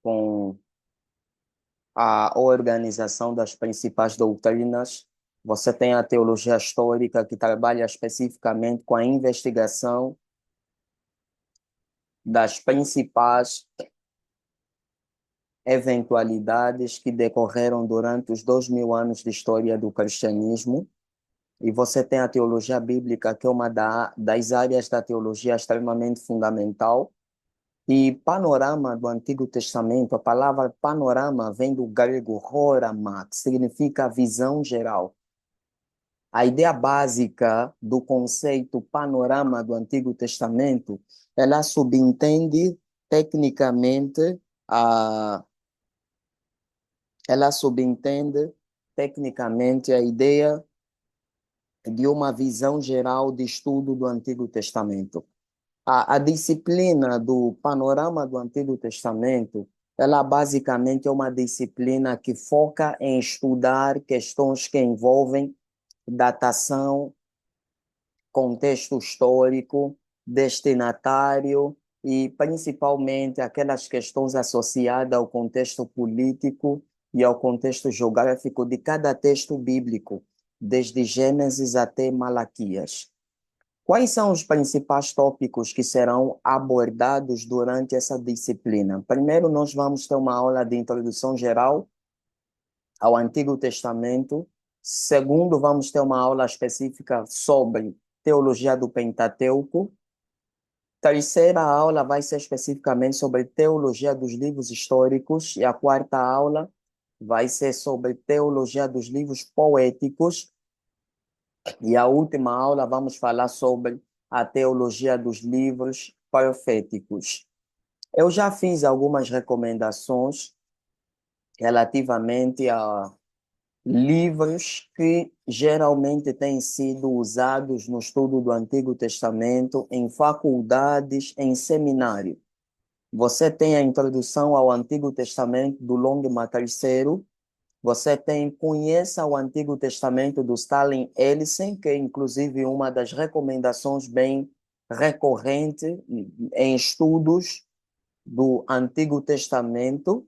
com a organização das principais doutrinas. Você tem a teologia histórica, que trabalha especificamente com a investigação das principais eventualidades que decorreram durante os 2000 anos de história do cristianismo. E você tem a teologia bíblica, que é uma das áreas da teologia extremamente fundamental. E panorama do Antigo Testamento, a palavra panorama vem do grego horama, que significa visão geral. A ideia básica do conceito panorama do Antigo Testamento, ela subentende tecnicamente a ela subentende tecnicamente a ideia de uma visão geral de estudo do Antigo Testamento. A disciplina do panorama do Antigo Testamento, ela basicamente é uma disciplina que foca em estudar questões que envolvem datação, contexto histórico, destinatário e principalmente aquelas questões associadas ao contexto político e ao contexto geográfico de cada texto bíblico, desde Gênesis até Malaquias. Quais são os principais tópicos que serão abordados durante essa disciplina? Primeiro, nós vamos ter uma aula de introdução geral ao Antigo Testamento. Segundo, vamos ter uma aula específica sobre teologia do Pentateuco. Terceira aula vai ser especificamente sobre teologia dos livros históricos. E a quarta aula vai ser sobre teologia dos livros poéticos. E a última aula vamos falar sobre a teologia dos livros proféticos. Eu já fiz algumas recomendações relativamente a livros que geralmente têm sido usados no estudo do Antigo Testamento em faculdades, em seminário. Você tem a introdução ao Antigo Testamento do Longman III. Você tem Conheça o Antigo Testamento do Stalin Ellison, que é inclusive uma das recomendações bem recorrente em estudos do Antigo Testamento.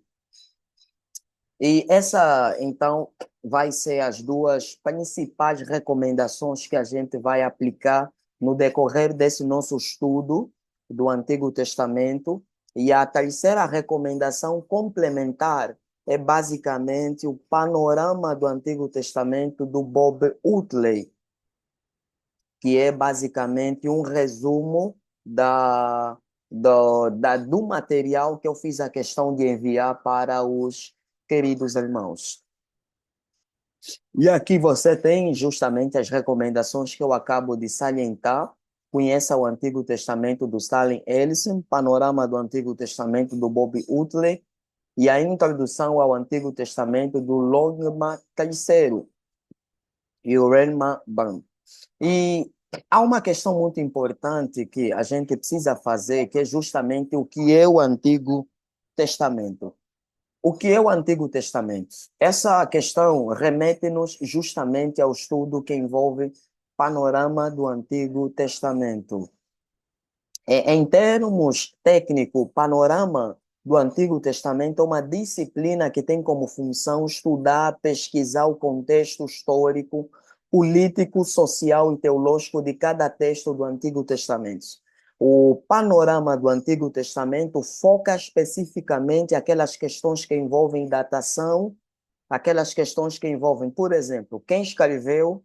E essa, então, vai ser as duas principais recomendações que a gente vai aplicar no decorrer desse nosso estudo do Antigo Testamento. E a terceira recomendação complementar é basicamente o panorama do Antigo Testamento do Bob Utley, que é basicamente um resumo do material que eu fiz a questão de enviar para os queridos irmãos. E aqui você tem justamente as recomendações que eu acabo de salientar. Conheça o Antigo Testamento do Stalin Ellison, Panorama do Antigo Testamento do Bob Utley e a Introdução ao Antigo Testamento do Longman III e o Relman Ban. E há uma questão muito importante que a gente precisa fazer, que é justamente o que é o Antigo Testamento. O que é o Antigo Testamento? Essa questão remete-nos justamente ao estudo que envolve panorama do Antigo Testamento. Em termos técnicos, panorama do Antigo Testamento é uma disciplina que tem como função estudar, pesquisar o contexto histórico, político, social e teológico de cada texto do Antigo Testamento. O panorama do Antigo Testamento foca especificamente aquelas questões que envolvem datação, aquelas questões que envolvem, por exemplo, quem escreveu,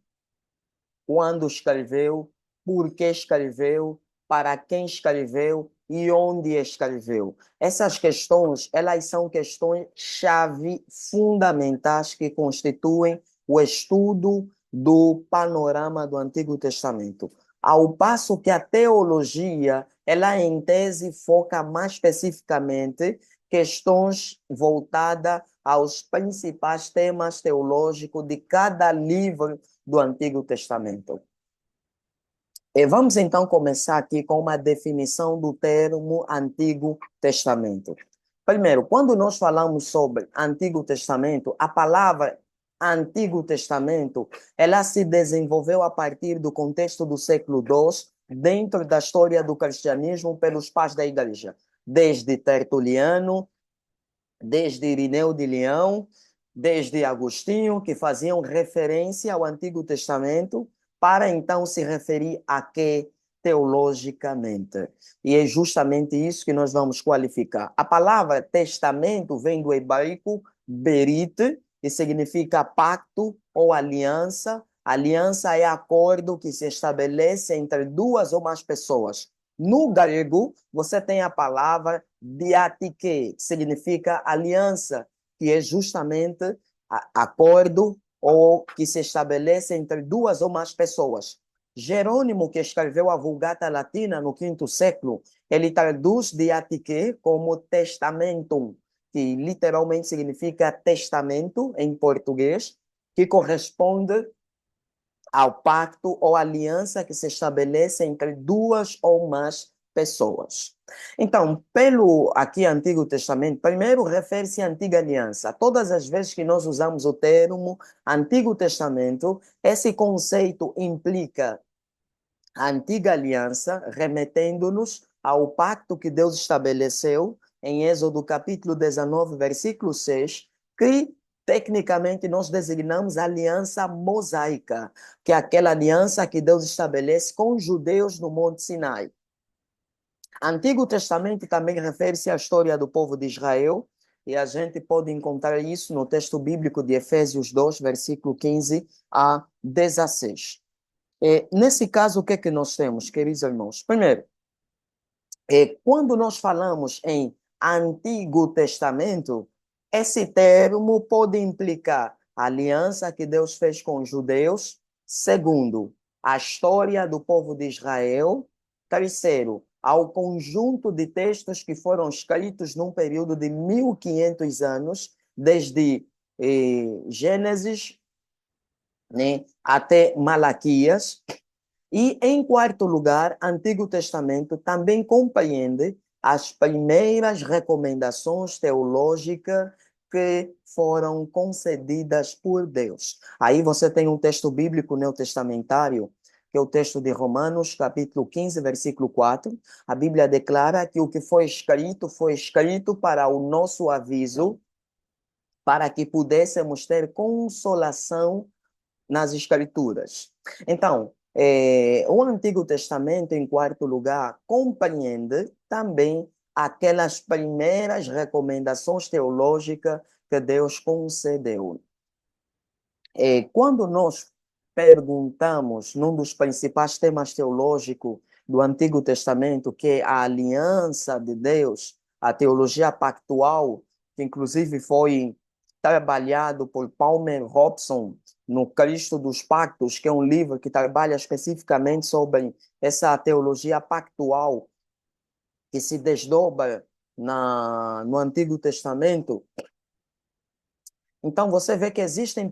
quando escreveu, por que escreveu, para quem escreveu e onde escreveu. Essas questões, elas são questões-chave fundamentais que constituem o estudo do panorama do Antigo Testamento. Ao passo que a teologia, ela em tese foca mais especificamente questões voltadas aos principais temas teológicos de cada livro do Antigo Testamento. E vamos então começar aqui com uma definição do termo Antigo Testamento. Primeiro, quando nós falamos sobre Antigo Testamento, a palavra Antigo Testamento, ela se desenvolveu a partir do contexto do século II, dentro da história do cristianismo pelos pais da igreja, desde Tertuliano, desde Irineu de Leão, desde Agostinho, que faziam referência ao Antigo Testamento, para então se referir a quê teologicamente. E é justamente isso que nós vamos qualificar. A palavra testamento vem do hebraico berit, que significa pacto ou aliança. Aliança é acordo que se estabelece entre duas ou mais pessoas. No grego, você tem a palavra diatike, que significa aliança, que é justamente acordo ou que se estabelece entre duas ou mais pessoas. Jerônimo, que escreveu a Vulgata Latina no quinto século, ele traduz diatike como testamentum, que literalmente significa testamento em português, que corresponde ao pacto ou aliança que se estabelece entre duas ou mais pessoas. Então, pelo aqui Antigo Testamento, primeiro refere-se à Antiga Aliança. Todas as vezes que nós usamos o termo Antigo Testamento, esse conceito implica a Antiga Aliança, remetendo-nos ao pacto que Deus estabeleceu em Êxodo capítulo 19, versículo 6, que tecnicamente nós designamos a aliança mosaica, que é aquela aliança que Deus estabelece com os judeus no Monte Sinai. Antigo Testamento também refere-se à história do povo de Israel, e a gente pode encontrar isso no texto bíblico de Efésios 2, versículo 15 a 16. Nesse caso, o que é que nós temos, queridos irmãos? Primeiro, quando nós falamos em Antigo Testamento, esse termo pode implicar a aliança que Deus fez com os judeus. Segundo, a história do povo de Israel. Terceiro, ao conjunto de textos que foram escritos num período de 1500 anos, desde Gênesis, né, até Malaquias. E, em quarto lugar, Antigo Testamento também compreende as primeiras recomendações teológicas que foram concedidas por Deus. Aí você tem um texto bíblico neotestamentário, que é o texto de Romanos, capítulo 15, versículo 4. A Bíblia declara que o que foi escrito para o nosso aviso, para que pudéssemos ter consolação nas Escrituras. Então, o Antigo Testamento, em quarto lugar, compreende também aquelas primeiras recomendações teológicas que Deus concedeu. Quando nós perguntamos num dos principais temas teológicos do Antigo Testamento, que é a aliança de Deus, a teologia pactual, que inclusive foi trabalhado por Palmer Robson no Cristo dos Pactos, que é um livro que trabalha especificamente sobre essa teologia pactual que se desdobra no Antigo Testamento. Então, você vê que existem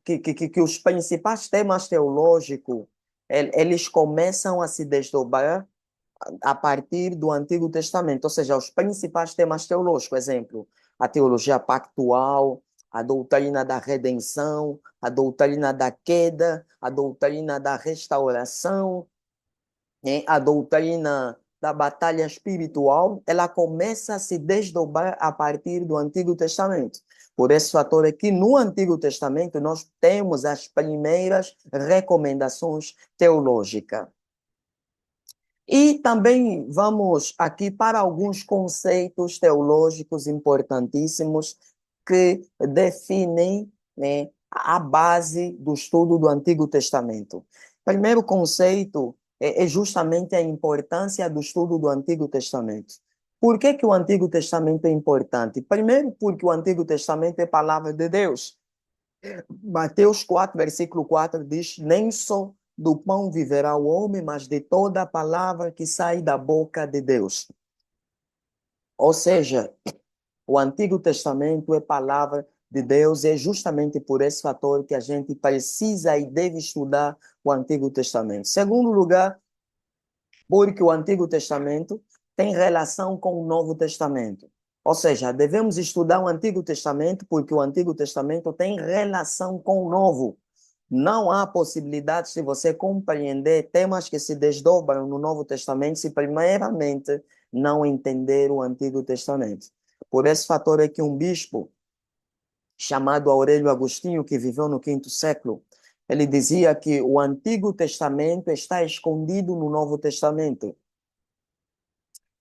que os principais temas teológicos, eles começam a se desdobrar a partir do Antigo Testamento, ou seja, os principais temas teológicos, exemplo, a teologia pactual, a doutrina da redenção, a doutrina da queda, a doutrina da restauração, né? A doutrina da batalha espiritual, ela começa a se desdobrar a partir do Antigo Testamento. Por esse fator é que no Antigo Testamento nós temos as primeiras recomendações teológicas. E também vamos aqui para alguns conceitos teológicos importantíssimos que definem, né, a base do estudo do Antigo Testamento. Primeiro conceito é justamente a importância do estudo do Antigo Testamento. Por que que o Antigo Testamento é importante? Primeiro, porque o Antigo Testamento é palavra de Deus. Mateus 4, versículo 4 diz: nem só do pão viverá o homem, mas de toda a palavra que sai da boca de Deus. Ou seja, o Antigo Testamento é palavra de Deus, e é justamente por esse fator que a gente precisa e deve estudar o Antigo Testamento. Segundo lugar, porque o Antigo Testamento tem relação com o Novo Testamento. Ou seja, devemos estudar o Antigo Testamento porque o Antigo Testamento tem relação com o Novo. Não há possibilidade de você compreender temas que se desdobram no Novo Testamento se primeiramente não entender o Antigo Testamento. Por esse fator é que um bispo chamado Aurélio Agostinho, que viveu no quinto século, ele dizia que o Antigo Testamento está escondido no Novo Testamento.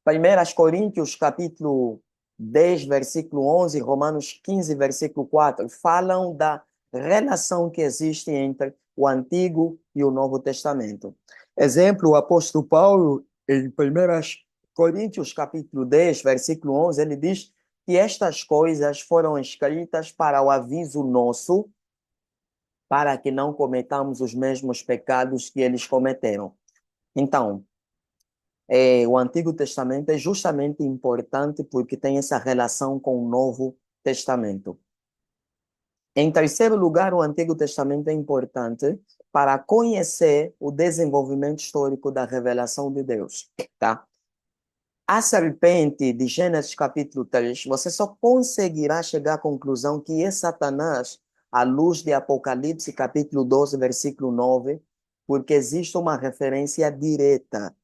1 Coríntios, capítulo 10, versículo 11, Romanos 15, versículo 4, falam da relação que existe entre o Antigo e o Novo Testamento. Exemplo, o apóstolo Paulo, em 1 Coríntios, capítulo 10, versículo 11, ele diz que estas coisas foram escritas para o aviso nosso, para que não cometamos os mesmos pecados que eles cometeram. Então, o Antigo Testamento é justamente importante porque tem essa relação com o Novo Testamento. Em terceiro lugar, o Antigo Testamento é importante para conhecer o desenvolvimento histórico da revelação de Deus, tá? A serpente de Gênesis capítulo 3, você só conseguirá chegar à conclusão que é Satanás à luz de Apocalipse capítulo 12, versículo 9, porque existe uma referência direta.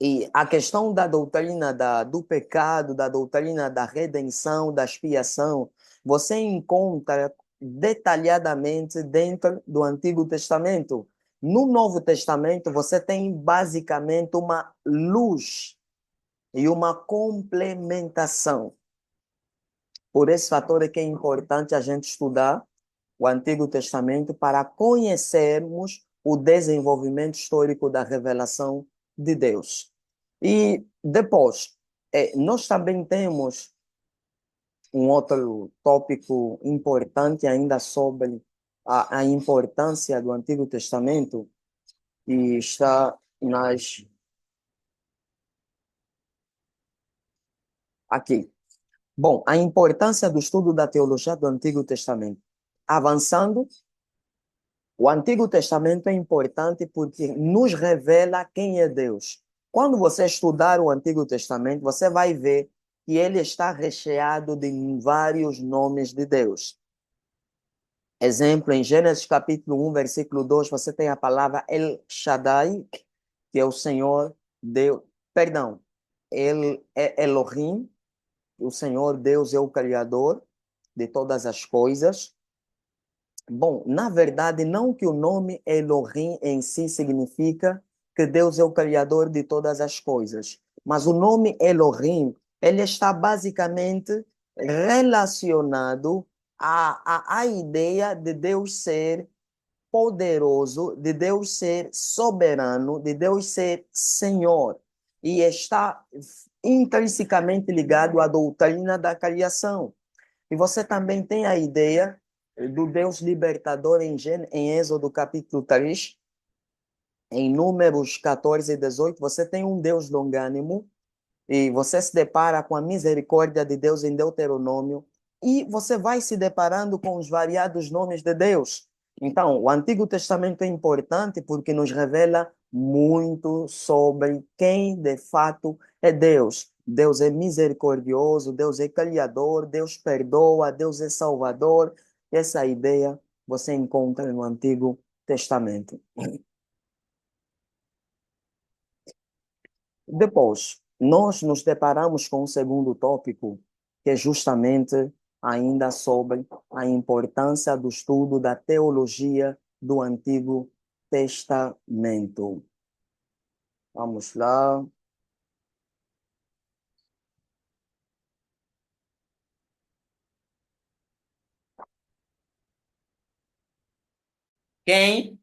E a questão da doutrina do pecado, da doutrina da redenção, da expiação, você encontra detalhadamente dentro do Antigo Testamento. No Novo Testamento, você tem basicamente uma luz e uma complementação. Por esse fator é que é importante a gente estudar o Antigo Testamento para conhecermos o desenvolvimento histórico da revelação de Deus. E depois, nós também temos um outro tópico importante ainda sobre a importância do Antigo Testamento, e está aqui. Bom, a importância do estudo da teologia do Antigo Testamento. Avançando, o Antigo Testamento é importante porque nos revela quem é Deus. Quando você estudar o Antigo Testamento, você vai ver que ele está recheado de vários nomes de Deus. Exemplo, em Gênesis capítulo 1, versículo 2, você tem a palavra El Shaddai, que é o Senhor Deus. Perdão, El é Elohim, o Senhor Deus é o Criador de todas as coisas. Bom, na verdade, não que o nome Elohim em si significa que Deus é o criador de todas as coisas, mas o nome Elohim, ele está basicamente relacionado à ideia de Deus ser poderoso, de Deus ser soberano, de Deus ser Senhor, e está intrinsecamente ligado à doutrina da criação. E você também tem a ideia do Deus libertador em Êxodo capítulo 3, em Números 14 e 18, você tem um Deus longânimo, e você se depara com a misericórdia de Deus em Deuteronômio, e você vai se deparando com os variados nomes de Deus. Então, o Antigo Testamento é importante porque nos revela muito sobre quem de fato é Deus. Deus é misericordioso, Deus é criador, Deus perdoa, Deus é salvador. Essa ideia você encontra no Antigo Testamento. Depois, nós nos deparamos com o segundo tópico, que é justamente ainda sobre a importância do estudo da teologia do Antigo Testamento. Vamos lá. Quem?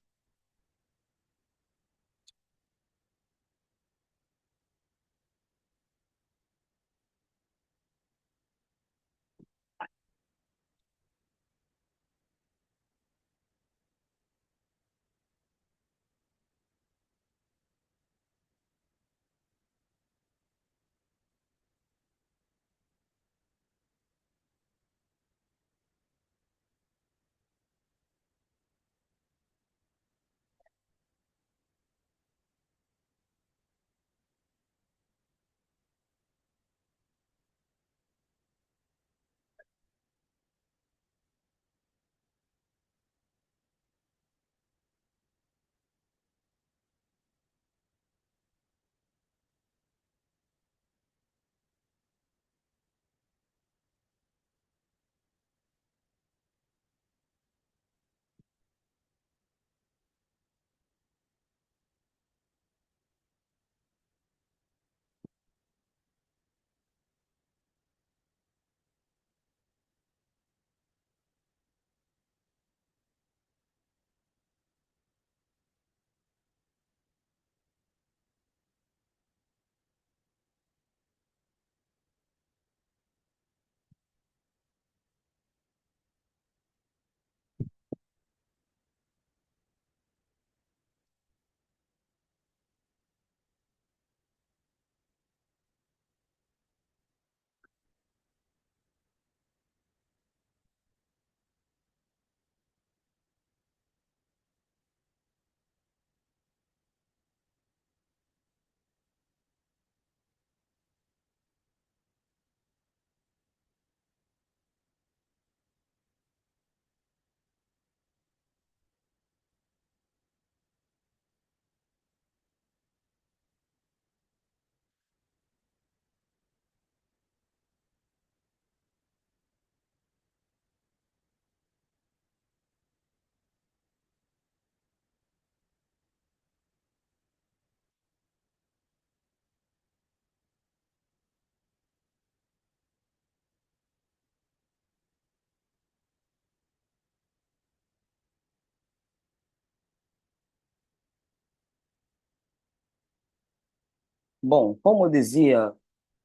Bom, como dizia,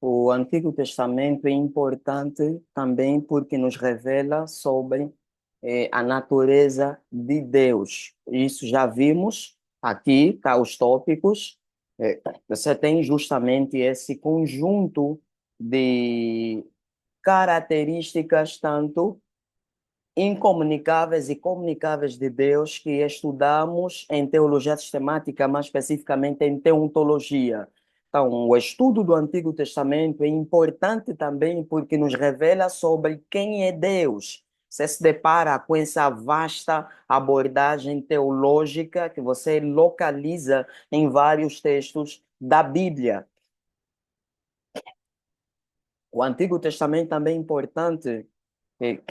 o Antigo Testamento é importante também porque nos revela sobre a natureza de Deus. Isso já vimos aqui, tá, os tópicos. Você tem justamente esse conjunto de características, tanto incomunicáveis e comunicáveis de Deus que estudamos em teologia sistemática, mais especificamente em teontologia. Então, o estudo do Antigo Testamento é importante também porque nos revela sobre quem é Deus. Você se depara com essa vasta abordagem teológica que você localiza em vários textos da Bíblia. O Antigo Testamento também é importante que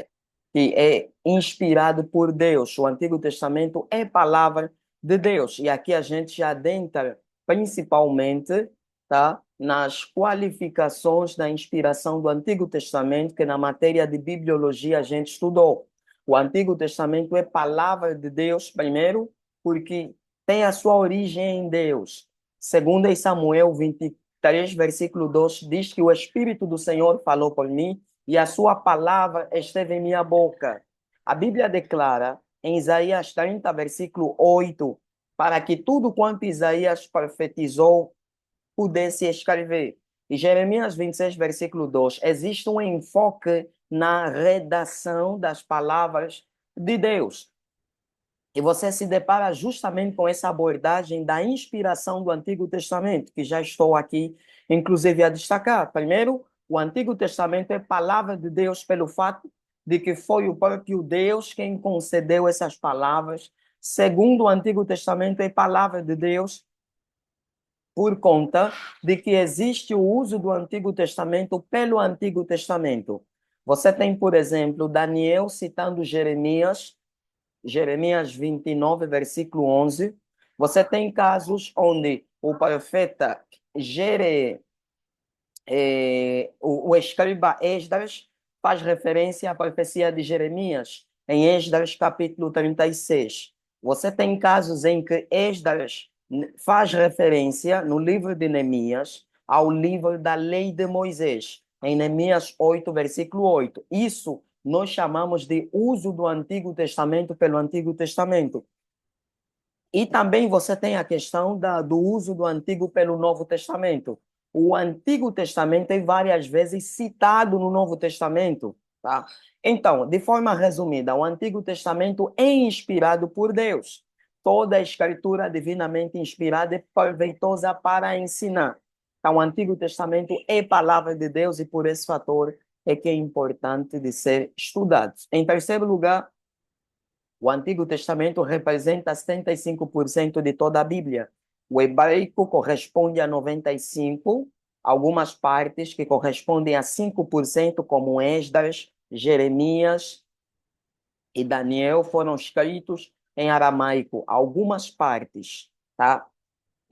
que é inspirado por Deus. O Antigo Testamento é palavra de Deus. E aqui a gente já adentra principalmente, tá, nas qualificações da inspiração do Antigo Testamento, que na matéria de bibliologia a gente estudou. O Antigo Testamento é palavra de Deus, primeiro, porque tem a sua origem em Deus. Segundo em Samuel 23, versículo 2, diz que o Espírito do Senhor falou por mim e a sua palavra esteve em minha boca. A Bíblia declara em Isaías 30, versículo 8, para que tudo quanto Isaías profetizou pudesse escrever. E Jeremias 26, versículo 2, existe um enfoque na redação das palavras de Deus. E você se depara justamente com essa abordagem da inspiração do Antigo Testamento, que já estou aqui, inclusive, a destacar. Primeiro, o Antigo Testamento é palavra de Deus pelo fato de que foi o próprio Deus quem concedeu essas palavras. Segundo, o Antigo Testamento é palavra de Deus por conta de que existe o uso do Antigo Testamento pelo Antigo Testamento. Você tem, por exemplo, Daniel citando Jeremias 29, versículo 11, você tem casos onde o profeta o escriba Esdras faz referência à profecia de Jeremias, em Esdras capítulo 36. Você tem casos em que Esdras faz referência, no livro de Neemias, ao livro da lei de Moisés, em Neemias 8, versículo 8. Isso nós chamamos de uso do Antigo Testamento pelo Antigo Testamento. E também você tem a questão do uso do Antigo pelo Novo Testamento. O Antigo Testamento é várias vezes citado no Novo Testamento, tá? Então, de forma resumida, o Antigo Testamento é inspirado por Deus. Toda a escritura divinamente inspirada é proveitosa para ensinar. Então, o Antigo Testamento é palavra de Deus e por esse fator é que é importante de ser estudado. Em terceiro lugar, o Antigo Testamento representa 75% de toda a Bíblia. O hebraico corresponde a 95%, algumas partes que correspondem a 5%, como Esdras, Jeremias e Daniel, foram escritos em aramaico, algumas partes, tá?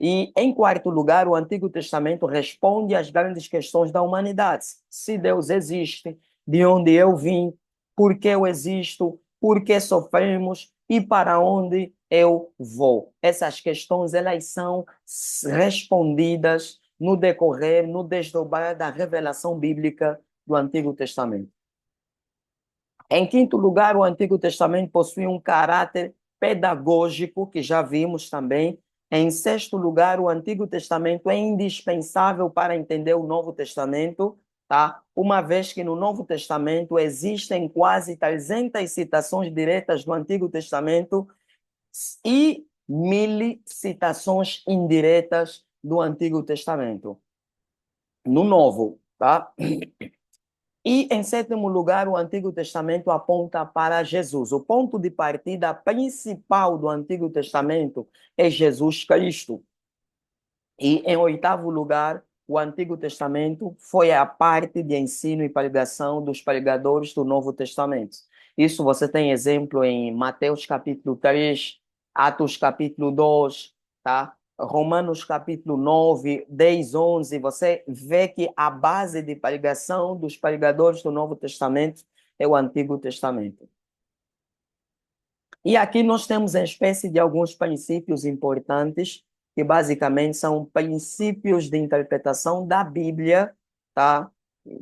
E, em quarto lugar, o Antigo Testamento responde às grandes questões da humanidade. Se Deus existe, de onde eu vim, por que eu existo, por que sofremos e para onde eu vou. Essas questões, elas são respondidas no decorrer, no desdobrar da revelação bíblica do Antigo Testamento. Em quinto lugar, o Antigo Testamento possui um caráter pedagógico, que já vimos também. Em sexto lugar, o Antigo Testamento é indispensável para entender o Novo Testamento, tá? Uma vez que no Novo Testamento existem quase 300 citações diretas do Antigo Testamento e 1000 citações indiretas do Antigo Testamento. No Novo, tá? E, em sétimo lugar, o Antigo Testamento aponta para Jesus. O ponto de partida principal do Antigo Testamento é Jesus Cristo. E, em oitavo lugar, o Antigo Testamento foi a parte de ensino e pregação dos pregadores do Novo Testamento. Isso você tem exemplo em Mateus capítulo 3, Atos capítulo 2, tá? Romanos capítulo 9, 10, 11, você vê que a base de pregação dos pregadores do Novo Testamento é o Antigo Testamento. E aqui nós temos uma espécie de alguns princípios importantes que basicamente são princípios de interpretação da Bíblia, tá?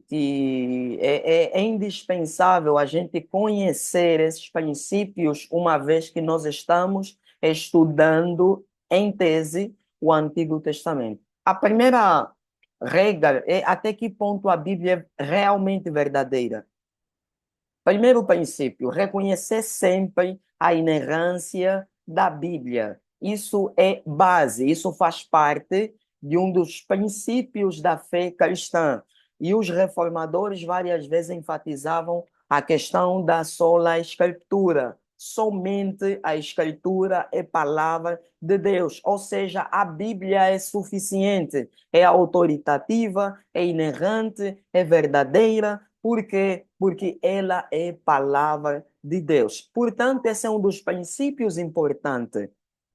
Que é indispensável a gente conhecer esses princípios, uma vez que nós estamos estudando em tese o Antigo Testamento. A primeira regra é até que ponto a Bíblia é realmente verdadeira. Primeiro princípio, reconhecer sempre a inerrância da Bíblia. Isso é base, isso faz parte de um dos princípios da fé cristã. E os reformadores várias vezes enfatizavam a questão da sola escritura. Somente a escritura é palavra de Deus, ou seja, a Bíblia é suficiente, é autoritativa, é inerrante, é verdadeira. Por quê? Porque ela é palavra de Deus. Portanto, esse é um dos princípios importantes.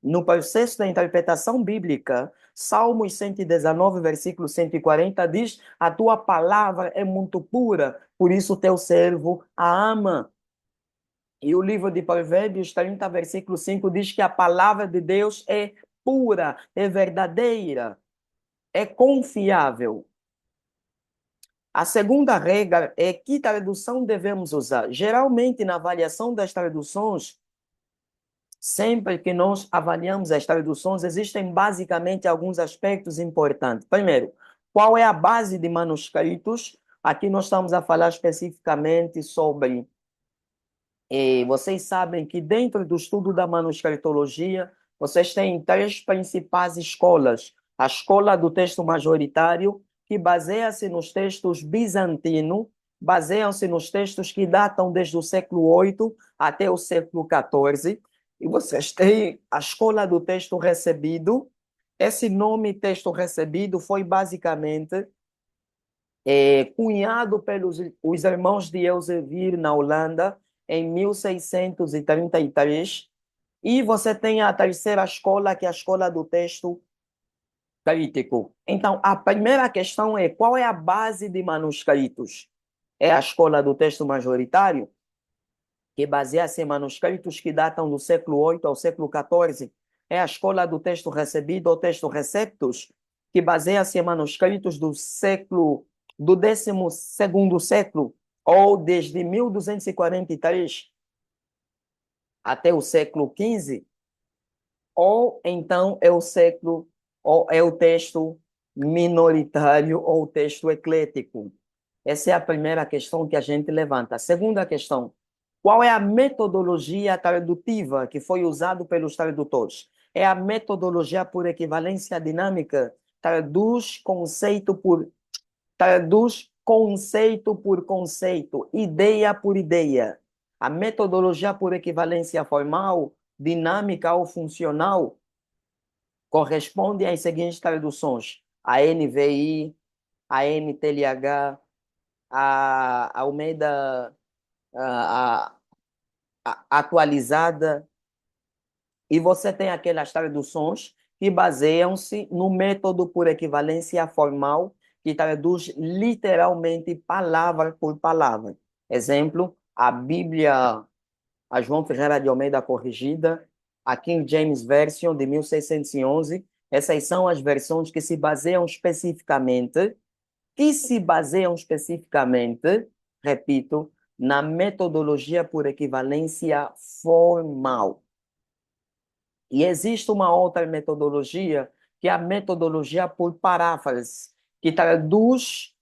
No processo da interpretação bíblica, Salmos 119, versículo 140 diz: a tua palavra é muito pura, por isso teu servo a ama. E o livro de Provérbios 30, versículo 5 diz que a palavra de Deus é pura, é verdadeira, é confiável. A segunda regra é que tradução devemos usar. Geralmente, na avaliação das traduções, sempre que nós avaliamos as traduções, existem basicamente alguns aspectos importantes. Primeiro, qual é a base de manuscritos? Aqui nós estamos a falar especificamente sobre. Vocês sabem que dentro do estudo da manuscritologia, vocês têm três principais escolas. A escola do texto majoritário, que baseia-se nos textos bizantinos, baseiam-se nos textos que datam desde o século VIII até o século XIV. E vocês têm a escola do texto recebido. Esse nome texto recebido foi basicamente cunhado pelos os irmãos de Elsevier na Holanda em 1633. E você tem a terceira escola, que é a escola do texto crítico. Então, a primeira questão é: qual é a base de manuscritos? É a escola do texto majoritário, que baseia-se em manuscritos que datam do século VIII ao século XIV. É a escola do texto recebido ou texto receptus, que baseia-se em manuscritos do 12º século, ou desde 1243 até o século XV, ou então ou é o texto minoritário ou o texto eclético. Essa é a primeira questão que a gente levanta. A segunda questão: qual é a metodologia tradutiva que foi usada pelos tradutores? É a metodologia por equivalência dinâmica, traduz conceito por conceito, ideia por ideia. A metodologia por equivalência formal, dinâmica ou funcional corresponde às seguintes traduções: a NVI, a NTLH, a Almeida atualizada. E você tem aquelas traduções que baseiam-se no método por equivalência formal, que traduz literalmente palavra por palavra. Exemplo, a Bíblia, a João Ferreira de Almeida corrigida, a King James Version de 1611. Essas são as versões que se baseiam especificamente, repito, na metodologia por equivalência formal. E existe uma outra metodologia, que é a metodologia por paráfrase, que traduz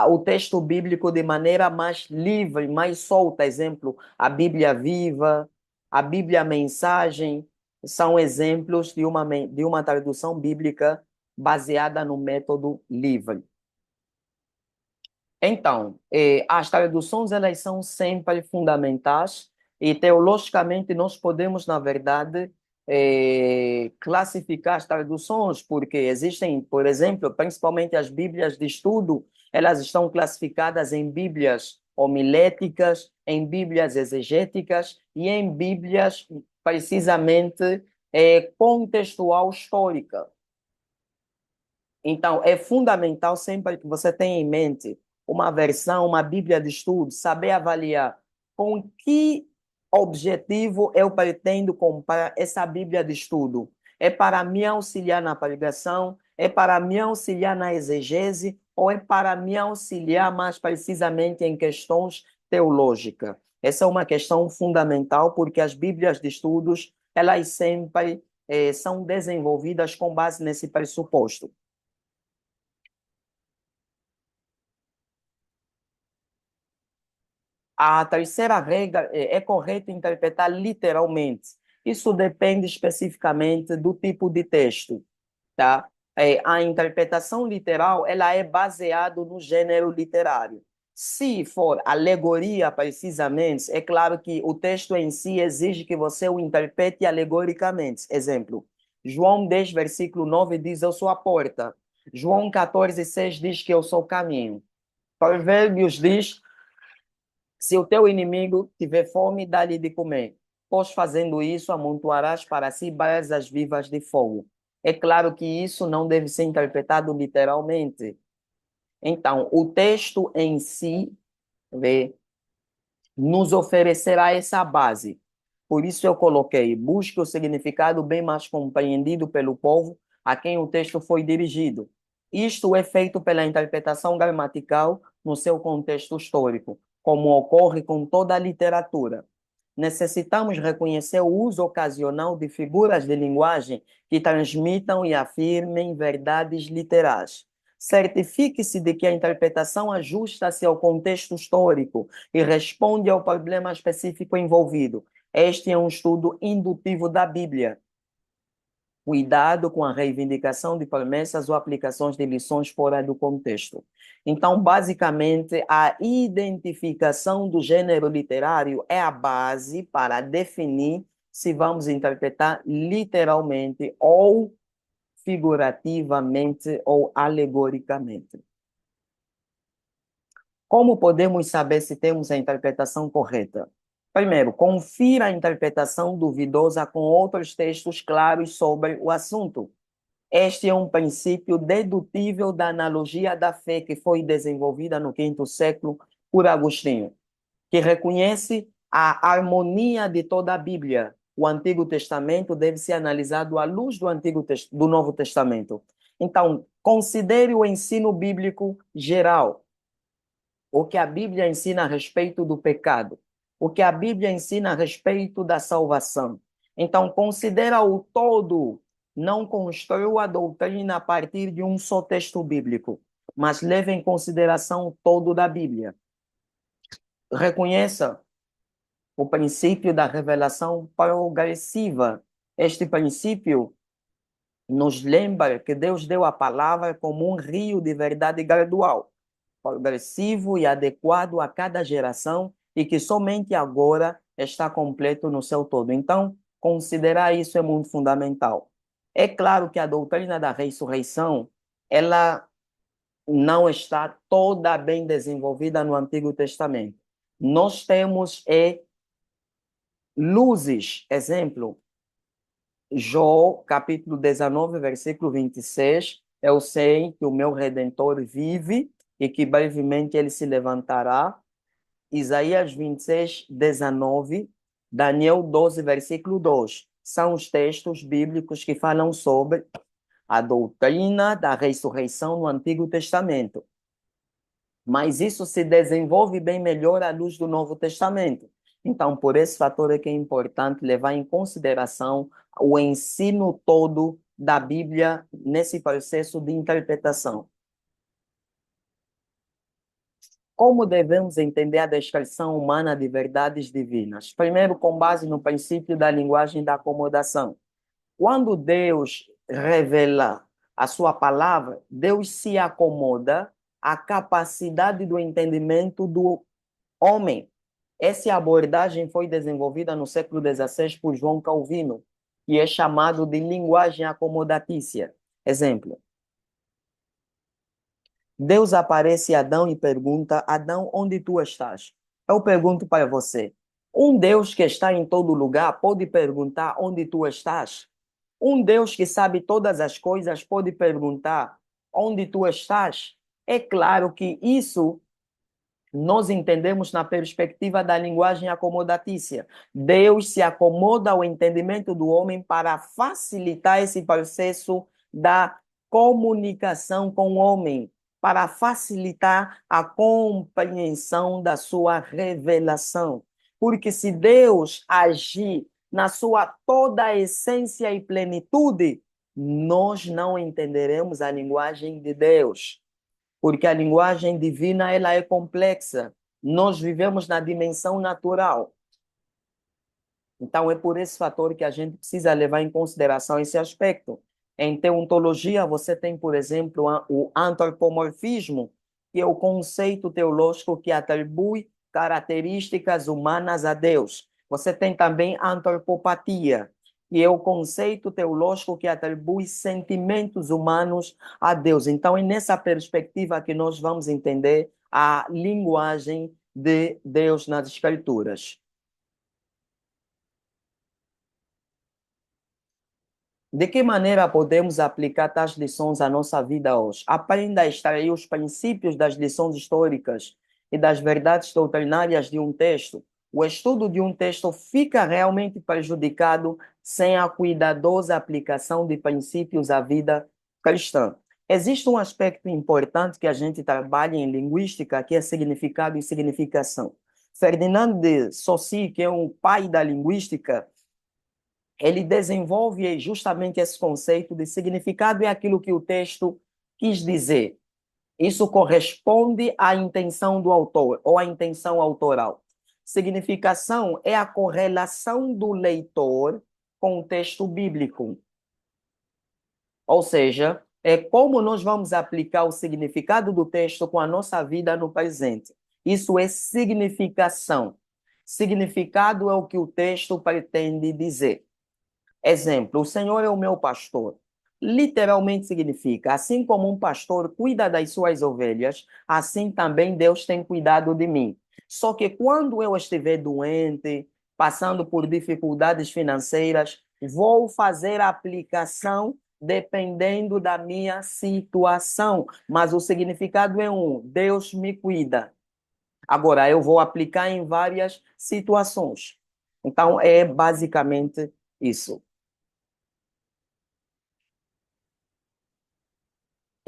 o texto bíblico de maneira mais livre, mais solta. Exemplo, a Bíblia Viva, a Bíblia Mensagem, são exemplos de uma tradução bíblica baseada no método livre. Então, as traduções, elas são sempre fundamentais e teologicamente nós podemos, na verdade, classificar as traduções, porque existem, por exemplo, principalmente as Bíblias de estudo, elas estão classificadas em Bíblias homiléticas, em Bíblias exegéticas e em Bíblias, precisamente, contextual histórica. Então, é fundamental sempre que você tenha em mente uma versão, uma Bíblia de estudo, saber avaliar com que objetivo eu pretendo comprar essa Bíblia de estudo. É para me auxiliar na pregação? É para me auxiliar na exegese? Ou é para me auxiliar mais precisamente em questões teológicas? Essa é uma questão fundamental, porque as Bíblias de estudos, elas sempre são desenvolvidas com base nesse pressuposto. A terceira regra é correto interpretar literalmente. Isso depende especificamente do tipo de texto, tá? A interpretação literal, ela é baseada no gênero literário. Se for alegoria, precisamente, é claro que o texto em si exige que você o interprete alegoricamente. Exemplo, João 10, versículo 9 diz, eu sou a porta. João 14, 6 diz que eu sou o caminho. Provérbios diz, se o teu inimigo tiver fome, dá-lhe de comer. Pois fazendo isso, amontoarás para si brasas vivas de fogo. É claro que isso não deve ser interpretado literalmente. Então, o texto em si, vê, nos oferecerá essa base. Por isso eu coloquei, busque o significado bem mais compreendido pelo povo a quem o texto foi dirigido. Isto é feito pela interpretação gramatical no seu contexto histórico, como ocorre com toda a literatura. Necessitamos reconhecer o uso ocasional de figuras de linguagem que transmitam e afirmem verdades literais. Certifique-se de que a interpretação ajusta-se ao contexto histórico e responde ao problema específico envolvido. Este é um estudo indutivo da Bíblia. Cuidado com a reivindicação de promessas ou aplicações de lições fora do contexto. Então, basicamente, a identificação do gênero literário é a base para definir se vamos interpretar literalmente ou figurativamente ou alegoricamente. Como podemos saber se temos a interpretação correta? Primeiro, confira a interpretação duvidosa com outros textos claros sobre o assunto. Este é um princípio dedutível da analogia da fé que foi desenvolvida no quinto século por Agostinho, que reconhece a harmonia de toda a Bíblia. O Antigo Testamento deve ser analisado à luz do Novo Testamento. Então, considere o ensino bíblico geral, o que a Bíblia ensina a respeito do pecado, o que a Bíblia ensina a respeito da salvação. Então, considera o todo, não construa a doutrina a partir de um só texto bíblico, mas leve em consideração o todo da Bíblia. Reconheça o princípio da revelação progressiva. Este princípio nos lembra que Deus deu a palavra como um rio de verdade gradual, progressivo e adequado a cada geração e que somente agora está completo no seu todo. Então, considerar isso é muito fundamental. É claro que a doutrina da ressurreição, ela não está toda bem desenvolvida no Antigo Testamento. Nós temos luzes, exemplo, Jó, capítulo 19, versículo 26, eu sei que o meu Redentor vive e que brevemente ele se levantará. Isaías 26, 19, Daniel 12, versículo 2. São os textos bíblicos que falam sobre a doutrina da ressurreição no Antigo Testamento. Mas isso se desenvolve bem melhor à luz do Novo Testamento. Então, por esse fator é que é importante levar em consideração o ensino todo da Bíblia nesse processo de interpretação. Como devemos entender a descrição humana de verdades divinas? Primeiro, com base no princípio da linguagem da acomodação. Quando Deus revela a sua palavra, Deus se acomoda à capacidade do entendimento do homem. Essa abordagem foi desenvolvida no século XVI por João Calvino e é chamado de linguagem acomodatícia. Exemplo, Deus aparece a Adão e pergunta, Adão, onde tu estás? Eu pergunto para você, um Deus que está em todo lugar pode perguntar onde tu estás? Um Deus que sabe todas as coisas pode perguntar onde tu estás? É claro que isso nós entendemos na perspectiva da linguagem acomodatícia. Deus se acomoda ao entendimento do homem para facilitar esse processo da comunicação com o homem, para facilitar a compreensão da sua revelação. Porque se Deus agir na sua toda a essência e plenitude, nós não entenderemos a linguagem de Deus, porque a linguagem divina ela é complexa. Nós vivemos na dimensão natural. Então, é por esse fator que a gente precisa levar em consideração esse aspecto. Em teontologia, você tem, por exemplo, o antropomorfismo, que é o conceito teológico que atribui características humanas a Deus. Você tem também a antropopatia, que é o conceito teológico que atribui sentimentos humanos a Deus. Então, é nessa perspectiva que nós vamos entender a linguagem de Deus nas Escrituras. De que maneira podemos aplicar tais lições à nossa vida hoje? Aprenda a extrair os princípios das lições históricas e das verdades doutrinárias de um texto. O estudo de um texto fica realmente prejudicado sem a cuidadosa aplicação de princípios à vida cristã. Existe um aspecto importante que a gente trabalha em linguística, que é significado e significação. Ferdinand de Saussure, que é um pai da linguística, ele desenvolve justamente esse conceito de significado é aquilo que o texto quis dizer. Isso corresponde à intenção do autor ou à intenção autoral. Significação é a correlação do leitor com o texto bíblico. Ou seja, é como nós vamos aplicar o significado do texto com a nossa vida no presente. Isso é significação. Significado é o que o texto pretende dizer. Exemplo, o Senhor é o meu pastor. Literalmente significa, assim como um pastor cuida das suas ovelhas, assim também Deus tem cuidado de mim. Só que quando eu estiver doente, passando por dificuldades financeiras, vou fazer a aplicação dependendo da minha situação. Mas o significado é um: Deus me cuida. Agora, eu vou aplicar em várias situações. Então, é basicamente isso.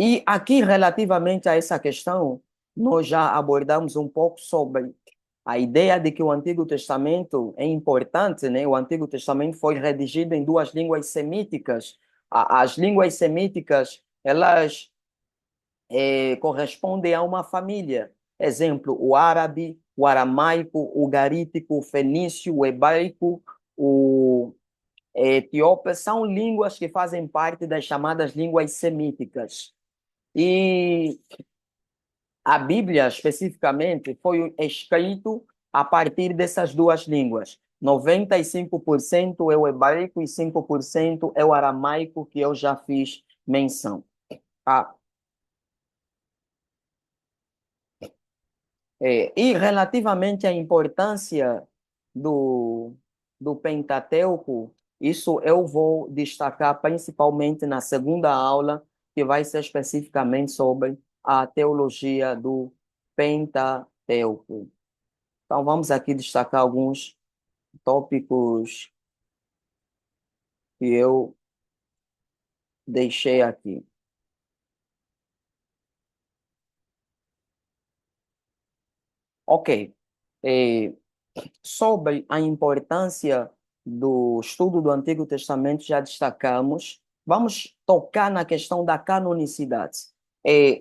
E aqui, relativamente a essa questão, nós já abordamos um pouco sobre a ideia de que o Antigo Testamento é importante, né? O Antigo Testamento foi redigido em duas línguas semíticas. As línguas semíticas, elas correspondem a uma família. Exemplo, o árabe, o aramaico, o garítico, o fenício, o hebraico, o etíope, são línguas que fazem parte das chamadas línguas semíticas. E a Bíblia, especificamente, foi escrito a partir dessas duas línguas. 95% é o hebraico e 5% é o aramaico, que eu já fiz menção. Ah, e relativamente à importância do, do Pentateuco, isso eu vou destacar principalmente na segunda aula, que vai ser especificamente sobre a teologia do Pentateuco. Então, vamos aqui destacar alguns tópicos que eu deixei aqui. Ok. Eh, Sobre a importância do estudo do Antigo Testamento, já destacamos. Vamos tocar na questão da canonicidade.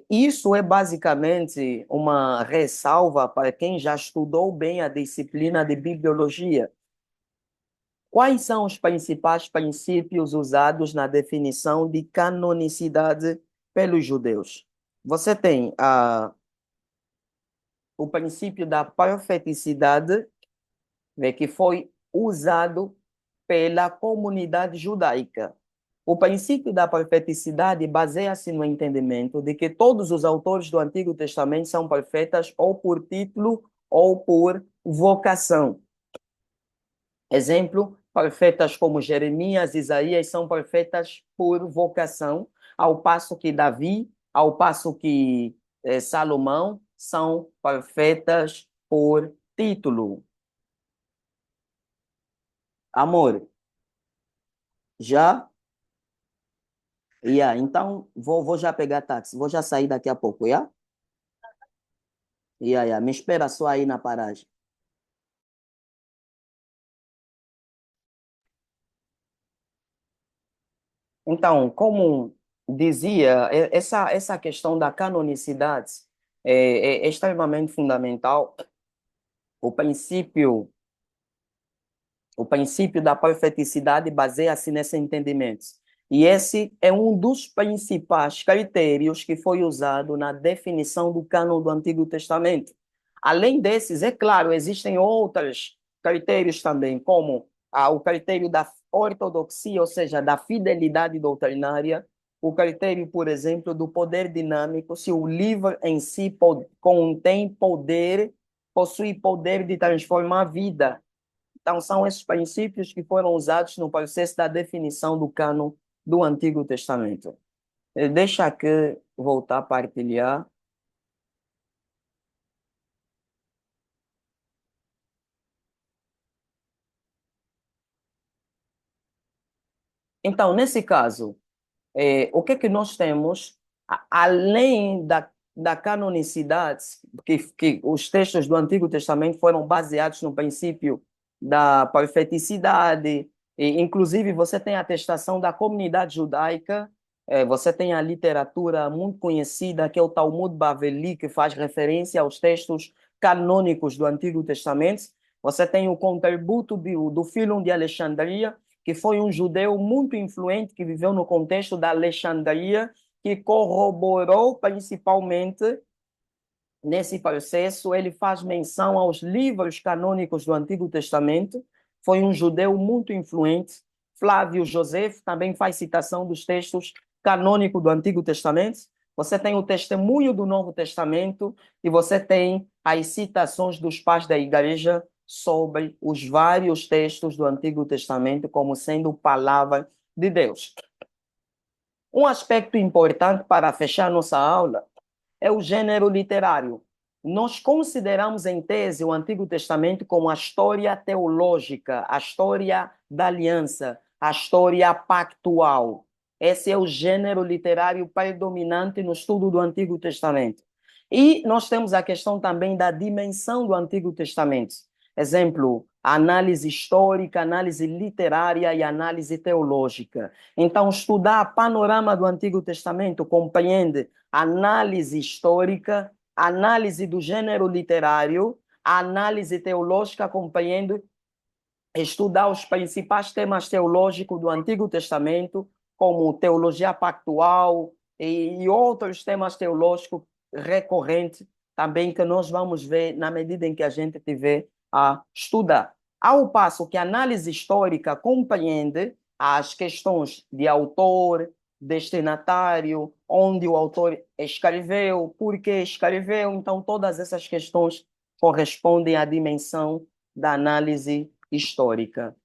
Isso é basicamente uma ressalva para quem já estudou bem a disciplina de bibliologia. Quais são os principais princípios usados na definição de canonicidade pelos judeus? Você tem o princípio da profeticidade, né, que foi usado pela comunidade judaica. O princípio da profeticidade baseia-se no entendimento de que todos os autores do Antigo Testamento são profetas ou por título ou por vocação. Exemplo, profetas como Jeremias, Isaías são profetas por vocação, ao passo que Davi, ao passo que Salomão são perfeitas por título. Amor, já? Yeah, então vou já pegar táxi, vou já sair daqui a pouco, yeah? Yeah, yeah. Me espera só aí na paragem. Então, como dizia, essa questão da canonicidade é extremamente fundamental. O princípio O princípio da profeticidade baseia-se nesse entendimento. E esse é um dos principais critérios que foi usado na definição do cânon do Antigo Testamento. Além desses, é claro, existem outros critérios também, como o critério da ortodoxia, ou seja, da fidelidade doutrinária, o critério, por exemplo, do poder dinâmico, se o livro em si contém poder, possui poder de transformar a vida. Então, são esses princípios que foram usados no processo da definição do cânon do Antigo Testamento. Deixa aqui voltar a partilhar. Então, nesse caso, o que é que nós temos, além da canonicidade, que os textos do Antigo Testamento foram baseados no princípio da profeticidade, e, inclusive você tem a atestação da comunidade judaica, você tem a literatura muito conhecida, que é o Talmud Baveli, que faz referência aos textos canônicos do Antigo Testamento, você tem o contributo do Fílon de Alexandria, que foi um judeu muito influente que viveu no contexto da Alexandria, que corroborou principalmente nesse processo. Ele faz menção aos livros canônicos do Antigo Testamento. Foi um judeu muito influente. Flávio Josefo também faz citação dos textos canônicos do Antigo Testamento. Você tem o testemunho do Novo Testamento e você tem as citações dos pais da igreja sobre os vários textos do Antigo Testamento como sendo palavra de Deus. Um aspecto importante para fechar nossa aula é o gênero literário. Nós consideramos em tese o Antigo Testamento como a história teológica, a história da aliança, a história pactual. Esse é o gênero literário predominante no estudo do Antigo Testamento. E nós temos a questão também da dimensão do Antigo Testamento. Exemplo, análise histórica, análise literária e análise teológica. Então, estudar o panorama do Antigo Testamento compreende análise histórica, análise do gênero literário, análise teológica, compreende estudar os principais temas teológicos do Antigo Testamento, como teologia pactual e outros temas teológicos recorrentes também que nós vamos ver na medida em que a gente tiver a estudar. Ao passo que a análise histórica compreende as questões de autor, destinatário, onde o autor escreveu, por que escreveu, então todas essas questões correspondem à dimensão da análise histórica.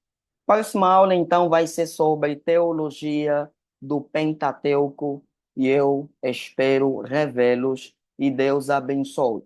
Próxima aula, então, vai ser sobre teologia do Pentateuco e eu espero revê-los e Deus abençoe.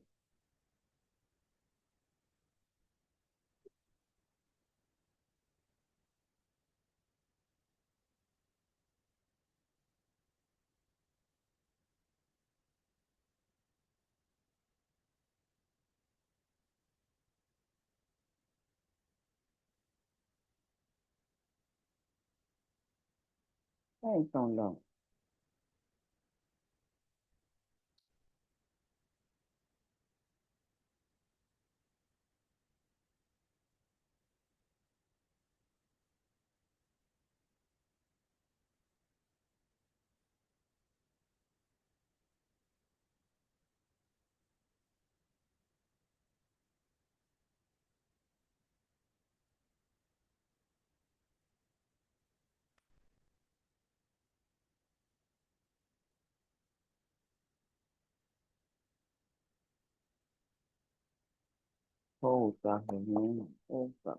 Então, não. Volta, Opa.